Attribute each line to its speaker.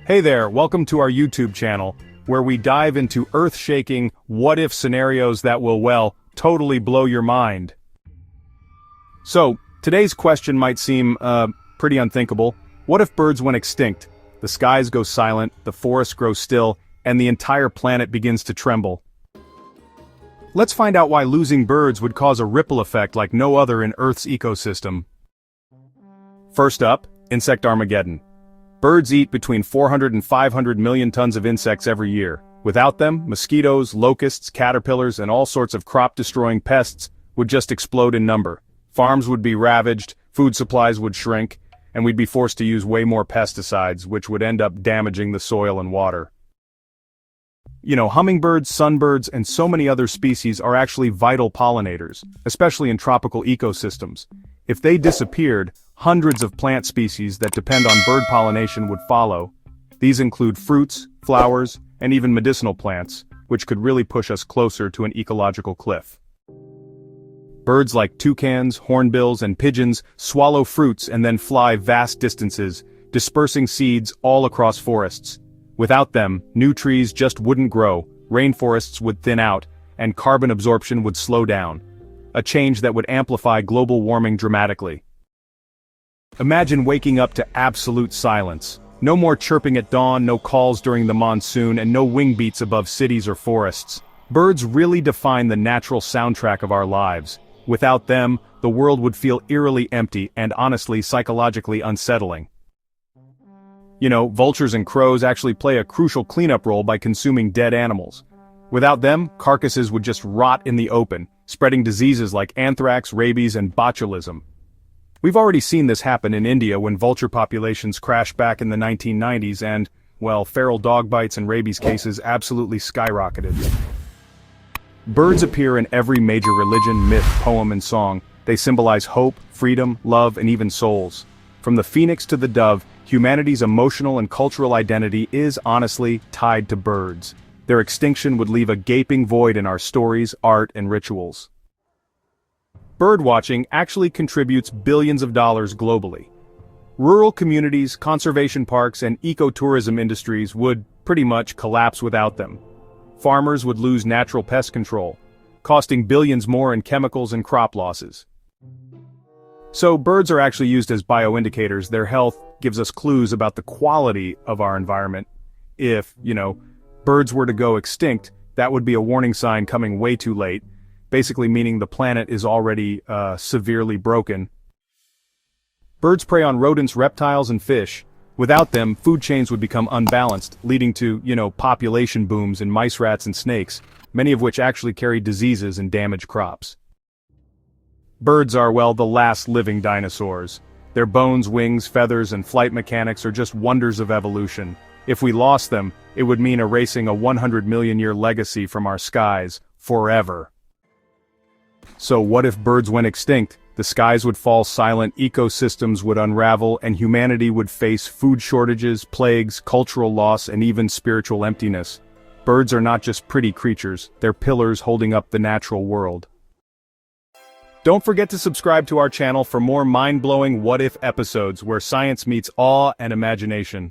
Speaker 1: Hey there, welcome to our YouTube channel, where we dive into earth-shaking, what-if scenarios that will, well, totally blow your mind. So, today's question might seem, pretty unthinkable. What if birds went extinct? The skies go silent, the forests grow still, and the entire planet begins to tremble. Let's find out why losing birds would cause a ripple effect like no other in Earth's ecosystem. First up, Insect Armageddon. Birds eat between 400 and 500 million tons of insects every year. Without them, mosquitoes, locusts, caterpillars, and all sorts of crop-destroying pests would just explode in number. Farms would be ravaged, food supplies would shrink, and we'd be forced to use way more pesticides, which would end up damaging the soil and water. You know, hummingbirds, sunbirds, and so many other species are actually vital pollinators, especially in tropical ecosystems. If they disappeared, hundreds of plant species that depend on bird pollination would follow. These include fruits, flowers, and even medicinal plants, which could really push us closer to an ecological cliff. Birds like toucans, hornbills, and pigeons swallow fruits and then fly vast distances, dispersing seeds all across forests. Without them, new trees just wouldn't grow, rainforests would thin out, and carbon absorption would slow down. A change that would amplify global warming dramatically. Imagine waking up to absolute silence. No more chirping at dawn, no calls during the monsoon, and no wing beats above cities or forests. Birds really define the natural soundtrack of our lives. Without them, the world would feel eerily empty and honestly psychologically unsettling. You know, vultures and crows actually play a crucial cleanup role by consuming dead animals. Without them, carcasses would just rot in the open, spreading diseases like anthrax, rabies, and botulism. We've already seen this happen in India when vulture populations crashed back in the 1990s and, well, feral dog bites and rabies cases absolutely skyrocketed. Birds appear in every major religion, myth, poem, and song. They symbolize hope, freedom, love, and even souls. From the phoenix to the dove, humanity's emotional and cultural identity is honestly tied to birds. Their extinction would leave a gaping void in our stories, art, and rituals. Birdwatching actually contributes billions of dollars globally. Rural communities, conservation parks, and ecotourism industries would pretty much collapse without them. Farmers would lose natural pest control, costing billions more in chemicals and crop losses. So birds are actually used as bioindicators. Their health gives us clues about the quality of our environment. If, birds were to go extinct, that would be a warning sign coming way too late, basically meaning the planet is already severely broken. Birds prey on rodents, reptiles, and fish. Without them, food chains would become unbalanced, leading to, population booms in mice, rats, and snakes, many of which actually carry diseases and damage crops. Birds are, well, the last living dinosaurs. Their bones, wings, feathers, and flight mechanics are just wonders of evolution. If we lost them, it would mean erasing a 100-million-year legacy from our skies, forever. So what if birds went extinct? The skies would fall silent, ecosystems would unravel, and humanity would face food shortages, plagues, cultural loss, and even spiritual emptiness. Birds are not just pretty creatures, they're pillars holding up the natural world. Don't forget to subscribe to our channel for more mind-blowing what-if episodes where science meets awe and imagination.